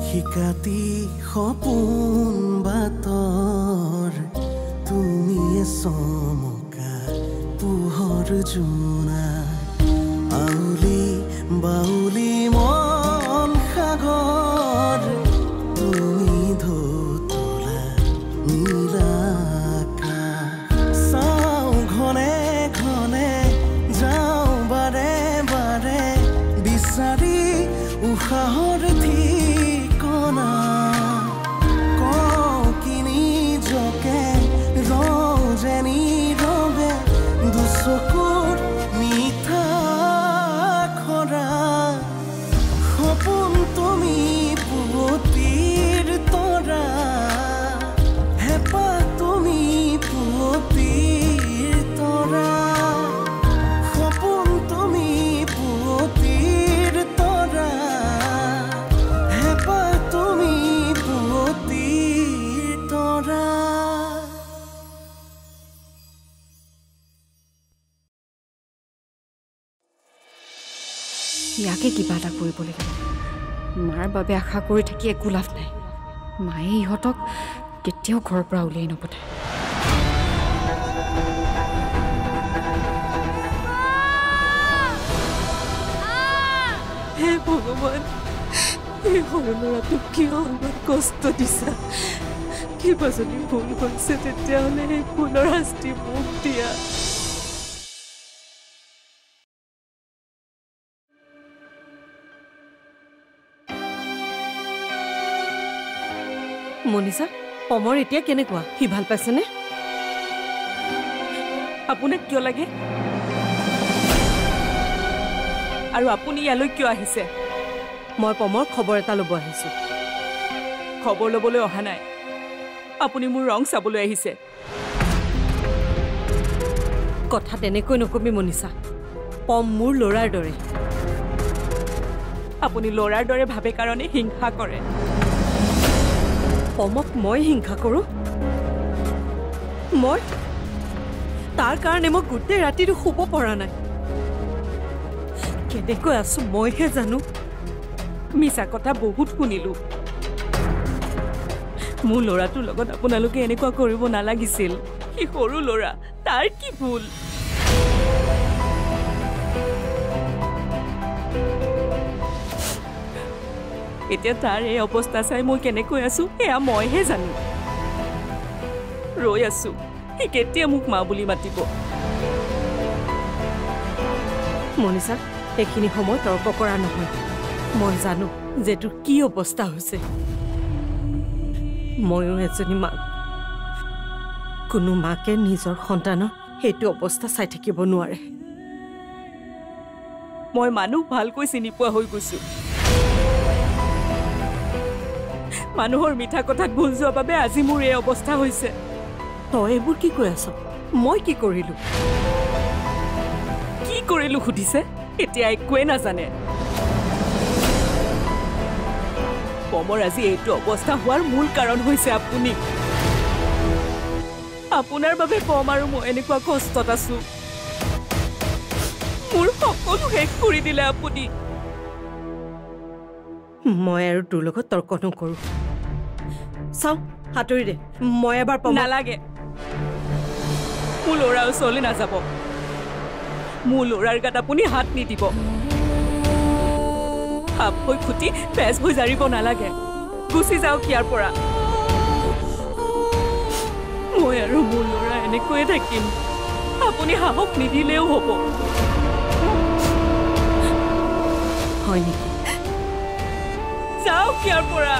শিকাতি সপোন বাতৰ তুমি চমকা পোহৰ জোনা আউলি বাউলি মন সাগৰ তুমি ধুতলা নীলা চাওঁ ঘনে ঘনে যাওঁ বাৰে বাৰে বিচাৰি উশাহৰ ঠিকনা কওঁ কিনি জকে ৰজেনি ৰবে দুচকুৰ মিঠা খৰা সপোন তুমি পুৱতিৰ তৰা হেঁপাহ তুমি পুৱতিৰ তৰা সপোন তুমি পুৱতিৰ তৰা হেঁপাহ তুমি পুৱতিৰ তৰা ইয়াকে কিবা এটা কৰিব লাগিব মাৰ বাবে আশা কৰি থাকি একো লাভ নাই মায়ে ইহঁতক কেতিয়াও ঘৰৰ পৰা উলিয়াই নপঠায় হে ভগৱান এই সৰু ল'ৰাটোক কিয় ইমান কষ্ট দিছা কিবা যদি ভুল হৈছে তেতিয়াহ'লে সেই ভুলৰ শাস্তি মোক দিয়া মনিষা পমৰ এতিয়া কেনেকুৱা সি ভাল পাইছেনে আপোনাক কিয় লাগে আৰু আপুনি ইয়ালৈ কিয় আহিছে মই পমৰ খবৰ এটা ল'ব আহিছোঁ খবৰ ল'বলৈ অহা নাই আপুনি মোৰ ৰং চাবলৈ আহিছে কথা তেনেকৈ নকবি মনিষা পম মোৰ ল'ৰাৰ দৰে আপুনি ল'ৰাৰ দৰে ভাবে কাৰণে হিংসা কৰে পমক মই হিংসা কৰোঁ মই তাৰ কাৰণে মই গোটেই ৰাতিটো শুব পৰা নাই কেনেকৈ আছো মইহে জানো মিছা কথা বহুত শুনিলোঁ মোৰ ল'ৰাটোৰ লগত আপোনালোকে এনেকুৱা কৰিব নালাগিছিল সি সৰু ল'ৰা তাৰ কি ভুল এতিয়া তাৰ এই অৱস্থা চাই মই কেনেকৈ আছো এয়া মইহে জানো ৰৈ আছো সি কেতিয়া মোক মা বুলি মাতিব মনিষা এইখিনি সময় তৰ্ক কৰা নহয় মই জানো যে তোৰ কি অৱস্থা হৈছে ময়ো এজনী মাক কোনো মাকে নিজৰ সন্তানৰ সেইটো অৱস্থা চাই থাকিব নোৱাৰে মই মানুহ ভালকৈ চিনি পোৱা হৈ গৈছো মানুহৰ মিঠা কথাত ভুল যোৱাৰ বাবে আজি মোৰ এই অৱস্থা হৈছে তই এইবোৰ কি কৈ আছ মই কি কৰিলো সুধিছে এতিয়া একোৱে নাজানে পমৰ আজি এইটো অৱস্থা হোৱাৰ মূল কাৰণ হৈছে আপুনি আপোনাৰ বাবে পম আৰু মই এনেকুৱা কষ্টত আছো মোৰ সকলো শেষ কৰি দিলে আপুনি মই আৰু তোৰ লগত তৰ্ক নকৰোঁ চাওঁ হাতৰি দে মই এবাৰ পম নালাগে মোৰ ল'ৰা ওচৰলৈ নাযাব মোৰ ল'ৰাৰ গাত আপুনি হাত নিদিব সাপ হৈ খুটি পেজ হৈ জাৰিব নালাগে গুচি যাওক ইয়াৰ পৰা মই আৰু মোৰ ল'ৰা এনেকৈয়ে থাকিম আপুনি সাহস নিদিলেও হ'ব হয় নেকি যাওক ইয়াৰ পৰা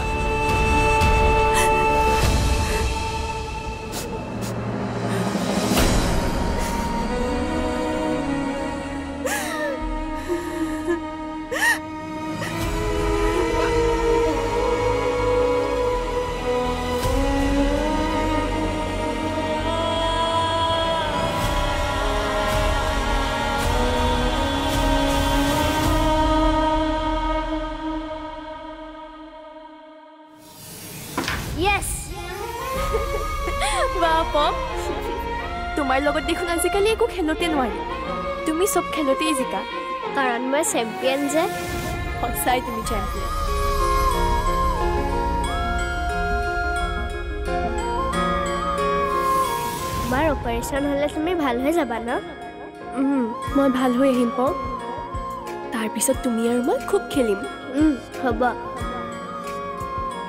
তোমাৰ লগত দেখোন আজিকালি একো খেলতে নোৱাৰি তুমি সব খেলতেই জিকা কাৰণ মই চেম্পিয়ন যে সঁচাই তুমি চেম্পিয়ন অপাৰেশ্যন হ'লে তুমি ভাল হৈ যাবা ন? মই ভাল হৈ আহিম পাওঁ তাৰপিছত তুমি আৰু মই খুব খেলিম হ'ব।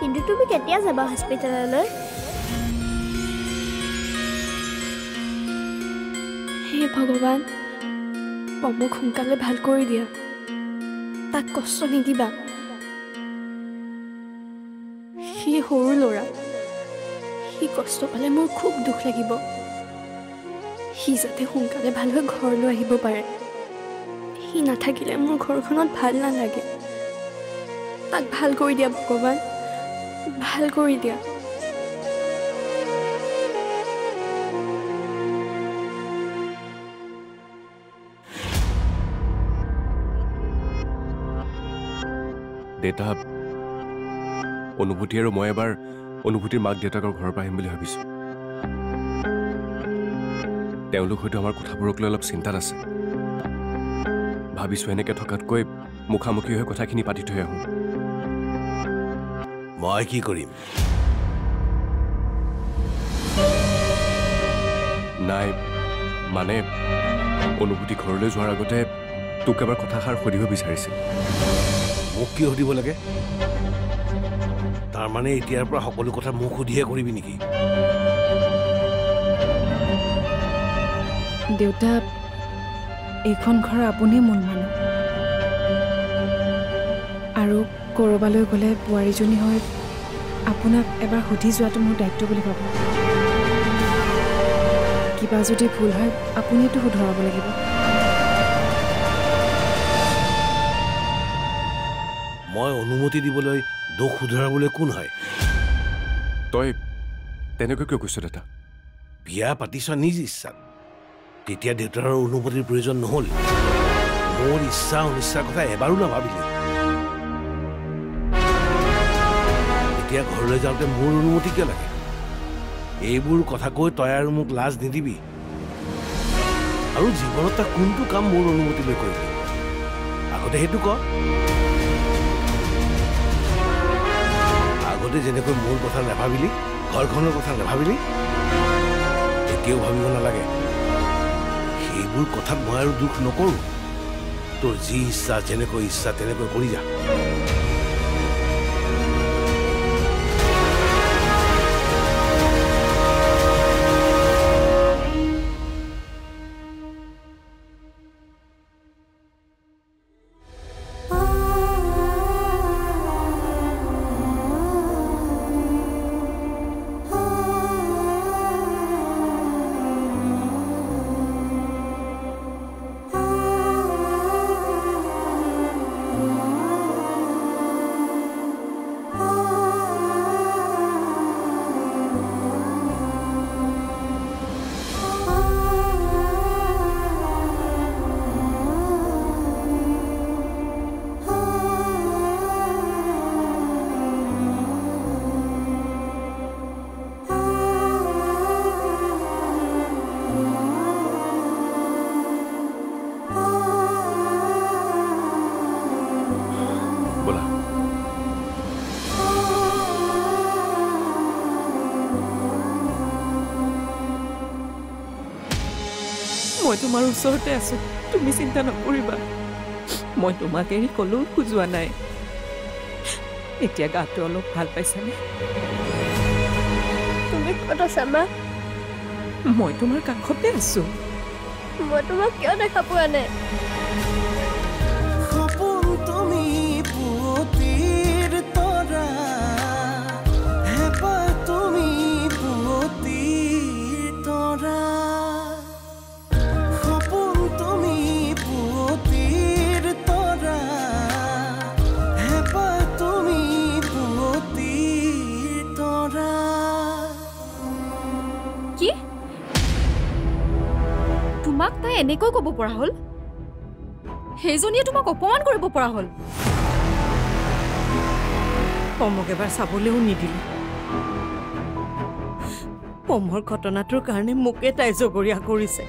কিন্তু তুমি কেতিয়া যাবা হস্পিটেললৈ? হে ভগৱান পমক সোনকালে ভাল কৰি দিয়া তাক কষ্ট নিদিবা সি সৰু ল'ৰা সি কষ্ট পালে মোৰ খুব দুখ লাগিব সি যাতে সোনকালে ভাল হৈ ঘৰলৈ আহিব পাৰে সি নাথাকিলে মোৰ ঘৰখনত ভাল নালাগে তাক ভাল কৰি দিয়া ভগৱান ভাল কৰি দিয়া দেউতা অনুভূতি আৰু মই এবাৰ অনুভূতিৰ মাক দেউতাকৰ ঘৰৰ পৰা আহিম বুলি ভাবিছোঁ তেওঁলোক হয়তো আমাৰ কথাবোৰক লৈ অলপ চিন্তাত আছে ভাবিছোঁ এনেকৈ থকাতকৈ মুখামুখি হৈ কথাখিনি পাতি থৈ আহোঁ মই কি কৰিম নাই মানে অনুভূতি ঘৰলৈ যোৱাৰ আগতে তোক এবাৰ কথাষাৰ সুধিব বিচাৰিছিল মোক কি সুধিব লাগে তাৰমানে এতিয়াৰ পৰা সকলো কথা মোক সুধিহে কৰিবি নেকি দেউতা এইখন ঘৰ আপুনি মূল মানুহ আৰু ক'ৰবালৈ গ'লে বোৱাৰীজনী হৈ আপোনাক এবাৰ সুধি যোৱাটো মোৰ দায়িত্ব বুলি ভাবোঁ কিবা যদি ভুল হয় আপুনিতো শুধৰাব লাগিব মই অনুমতি দিবলৈ দোষ শুধৰাবলৈ কোন হয় তই তেনেকৈ কিয় কৈছ দেউতা বিয়া পাতিছ নিজ ইচ্ছাত তেতিয়া দেউতাৰ অনুমতিৰ প্ৰয়োজন নহ'ল মোৰ ইচ্ছা অনিচ্ছাৰ কথা এবাৰো নাভাবিলি এতিয়া ঘৰলৈ যাওঁতে মোৰ অনুমতি কিয় লাগে এইবোৰ কথা কৈ তই আৰু মোক লাজ নিদিবি আৰু জীৱনত তই কোনটো কাম মোৰ অনুমতি লৈ কৰিবি আগতে সেইটো ক আগতে যেনেকৈ মোৰ কথা নাভাবিলি ঘৰখনৰ কথা নাভাবিলি এতিয়াও ভাবিব নালাগে সেইবোৰ কথাত মই আৰু দুখ নকৰোঁ তোৰ যি ইচ্ছা যেনেকৈ ইচ্ছা তেনেকৈ কৰি যা মই তোমাৰ ওচৰতে আছো তুমি চিন্তা নকৰিবা মই তোমাক এৰি ক'লেও খোজোৱা নাই এতিয়া গাটো অলপ ভাল পাইছানে তুমি ক'ত আছা মা মই তোমাৰ কাষতে আছো মই তোমাক কিয় দেখা পোৱা নাই সপোন তুমি পুৱতিৰ তৰা হেঁপাহ তুমি পুৱতিৰ তৰা সপোন তুমি পুৱতিৰ তৰা হেঁপাহ তুমি পুৱতিৰ তৰা কি তোমাক তাই এনেকৈ ক'ব পৰা হ'ল সেইজনীয়ে তোমাক অপমান কৰিব পৰা হ'ল পমক এবাৰ চাবলৈও নিদিলে পমৰ ঘটনাটোৰ কাৰণে মোকে তাই জগৰীয়া কৰিছে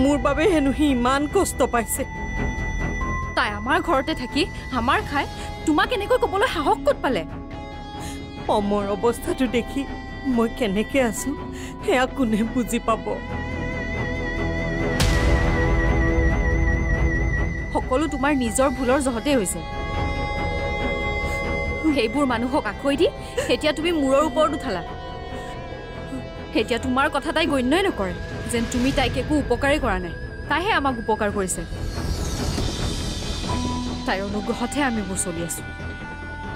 মোৰ বাবে হেনো সি ইমান কষ্ট পাইছে তাই আমাৰ ঘৰতে থাকি আমাৰ খাই তোমাক এনেকৈ ক'বলৈ সাহস ক'ত পালে পমৰ অৱস্থাটো দেখি মই কেনেকে আছো সেয়া কোনে বুজি পাব সকলো তোমাৰ নিজৰ ভুলৰ জহতে হৈছে সেইবোৰ মানুহক আখৈ দি এতিয়া তুমি মূৰৰ ওপৰত উঠালা এতিয়া তোমাৰ কথা তাই গণ্যই নকৰে যেন তুমি তাইক একো উপকাৰেই কৰা নাই তাইহে আমাক উপকাৰ কৰিছে তাইৰ অনুগ্ৰহতহে আমি বোৰ চলি আছো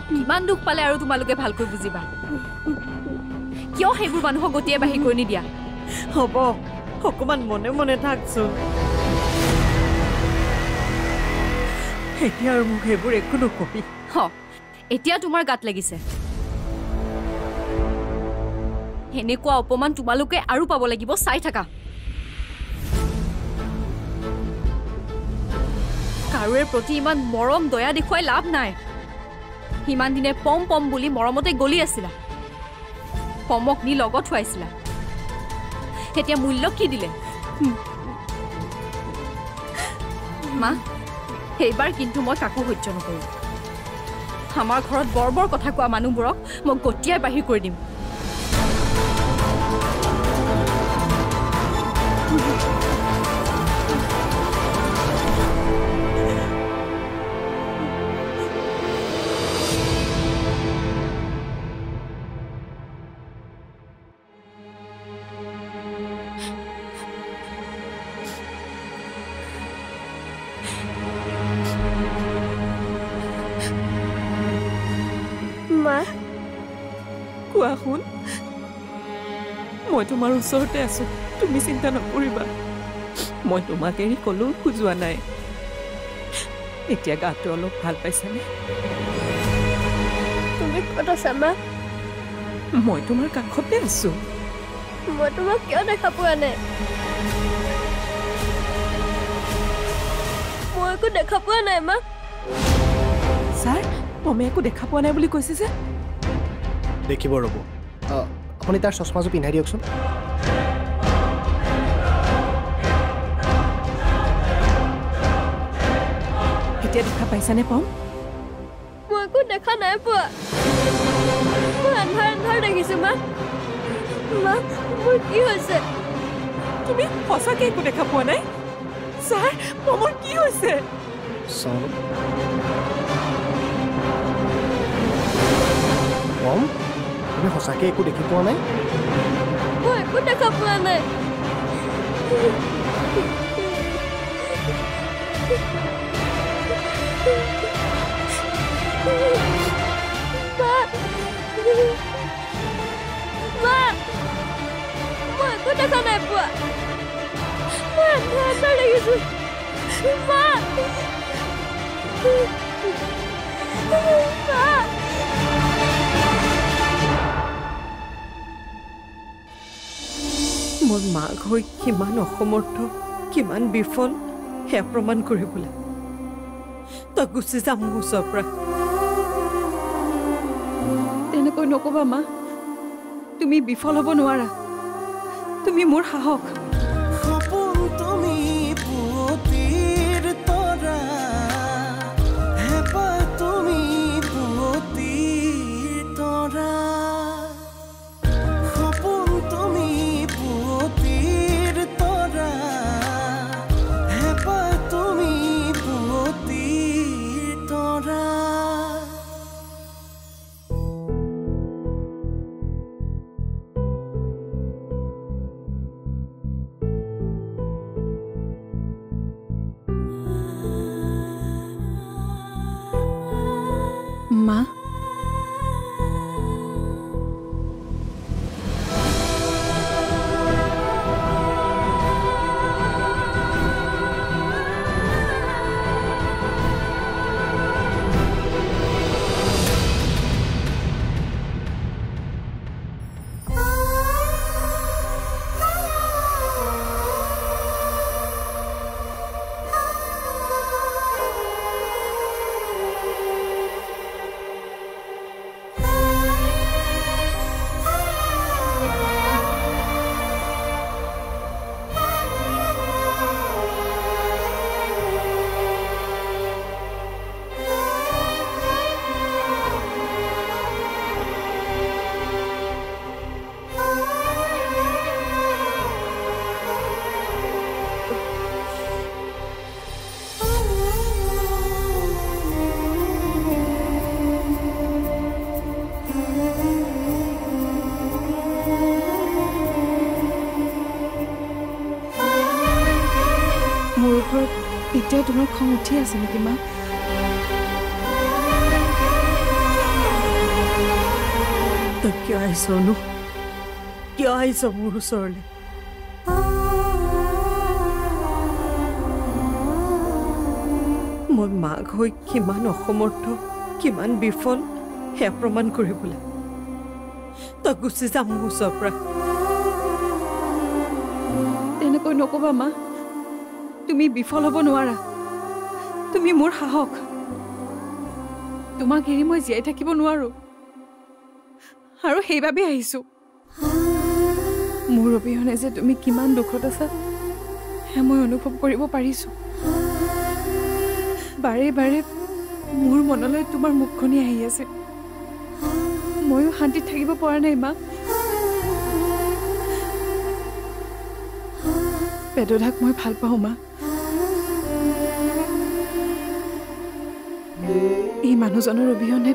কিমান দুখ পালে আৰু তোমালোকে ভালকৈ বুজিবা কিয় সেইবোৰ মানুহক গতিয়ে বাঢ়ি কৰি নিদিয়া হ'ব অকমান মনে মনে থাকচোন এতিয়া আৰু মোক সেইবোৰ একো নকবি এতিয়া তোমাৰ গাত লাগিছে এনেকুৱা অপমান তোমালোকে আৰু পাব লাগিব চাই থাকা কাৰোৰে প্ৰতি ইমান মৰম দয়া দেখুৱাই লাভ নাই ইমান দিনে পম পম বুলি মৰমতে গলি আছিলা পমক নি লগত থোৱাইছিলা এতিয়া মূল্য কি দিলে মা এইবাৰ কিন্তু মই কাকো সহ্য নকৰোঁ আমাৰ ঘৰত বৰ বৰ কথা কোৱা মানুহবোৰক মই গতিয়াই বাহিৰ কৰি দিম মা কোৱা শুন মই তোমাৰ ওচৰতে আছো তুমি চিন্তা নকৰিবা মই তোমাক এৰি কলো খোজোৱা নাই এতিয়া গাটো অলপ ভাল পাইছানে তুমি ক'ত আছা মা মই তোমাৰ কাষতে আছো মই তোমাক কিয় দেখা পোৱা নাই মই একো দেখা পোৱা নাই মা ছাৰ মমে একো দেখা পোৱা নাই বুলি কৈছে যে দেখিব ৰ'ব আপুনি তাৰ চশমাযোৰ পিন্ধাই দিয়কচোন এতিয়া দেখা পাইছানে পম মই একো দেখা নাই পোৱা মই আন্ধাৰ আন্ধাৰ দেখিছো মা মা মোৰ কি হৈছে তুমি সঁচাকৈ একো দেখা পোৱা নাই ছাৰ মমৰ কি হৈছে চাওঁ পম তুমি সঁচাকৈ একো দেখি পোৱা নাই মই একো দেখা পোৱা নাই মা মা মই একো দেখা নাই পোৱা মই আন্ধাৰ আন্ধাৰ দেখিছো মা মা মোৰ মাক হৈ কিমান অসমৰ্থ কিমান বিফল সেয়া প্ৰমাণ কৰিবলৈ তই গুচি যাম মোৰ ওচৰৰ পৰা তেনেকৈ নকবা মা তুমি বিফল হ'ব নোৱাৰা তুমি মোৰ সাহস সপোন তুমি পুৱতিৰ তৰা হেঁপাহ তুমি পুৱতিৰ তৰা সপোন তুমি পুৱতিৰ তৰা হেঁপাহ তুমি পুৱতিৰ তৰা এতিয়াও তোমাৰ খং উঠি আছে নেকি মা? তই কিয় আহিছ অনু? কিয় আহিছ মোৰ ওচৰলৈ? মই মাক হৈ কিমান অসমৰ্থ, কিমান বিফল সেয়া প্ৰমাণ কৰিবলৈ তই গুচি যাম মোৰ ওচৰৰ পৰা। তেনেকৈ নকবা মা, তুমি বিফল হ'ব নোৱাৰা। তুমি মোৰ সাহস। তোমাক এৰি মই জীয়াই থাকিব নোৱাৰো, আৰু সেইবাবেই আহিছো। মোৰ অবিহনে যে তুমি কিমান দুখত আছা সেয়া মই অনুভৱ কৰিব পাৰিছো। বাৰে বাৰে মোৰ মনলৈ তোমাৰ মুখখনি আহি আছে। ময়ো শান্তিত থাকিব পৰা নাই মা। বেদধাক মই ভাল পাওঁ মা। এই মানুহজনৰ অবিহনে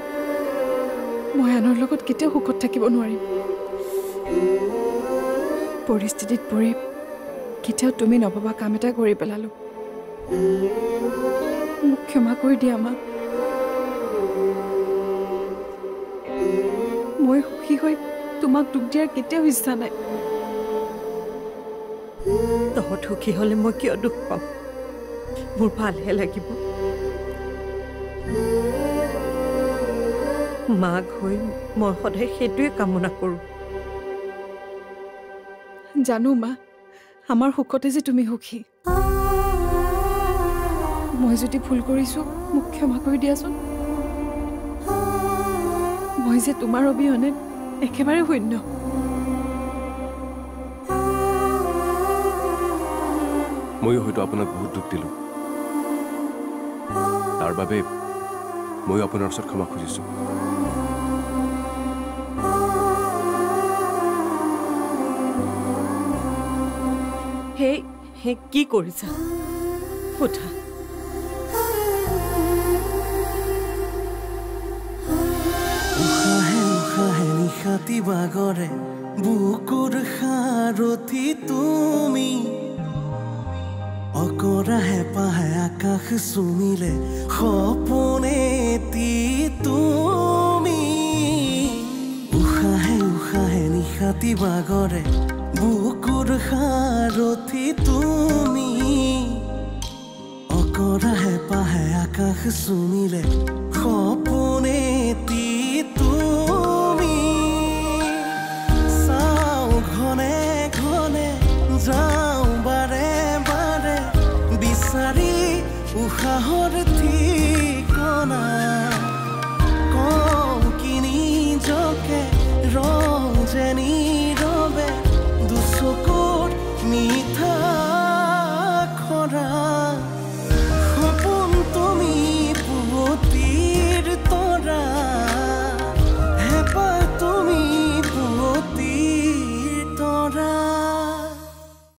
মই আনৰ লগত কেতিয়াও সুখত থাকিব নোৱাৰিম। পৰিস্থিতিত পৰি কেতিয়াও তুমি নভবা কাম এটা কৰি পেলালো। মোক ক্ষমা কৰি দিয়া মা। মই সুখী হৈ তোমাক দুখ দিয়াৰ কেতিয়াও ইচ্ছা নাই। তহঁত সুখী হ'লে মই কিয় দুখ পাম? মোৰ ভালহে লাগিব। মাক হৈ মই সদায় সেইটোৱে কামনা কৰোঁ। জানো মা, আমাৰ সুখতে যে তুমি সুখী। মই যদি ভুল কৰিছো মোক ক্ষমা কৰি দিয়াচোন। মই যে তোমাৰ অবিহনে একেবাৰে শূন্য। ময়ো হয়তো আপোনাক বহুত দুখ দিলোঁ। তাৰ বাবে ময়ো আপোনাৰ ওচৰত ক্ষমা খুজিছোঁ। হে কি কৰিছা? সোধা। উশাহে উশাহে নিশাতি বাগৰে বুকুৰ সাৰথি তুমি, অকৰা হেঁপাহে আকাশ চুমিলে সপোনেতি তুমি। উশাহে উশাহে নিশাতি বাগৰে বুকুৰ সাৰথি তুমি, অকৰা হেঁপাহে আকাশ চুমিলে সপোনেতি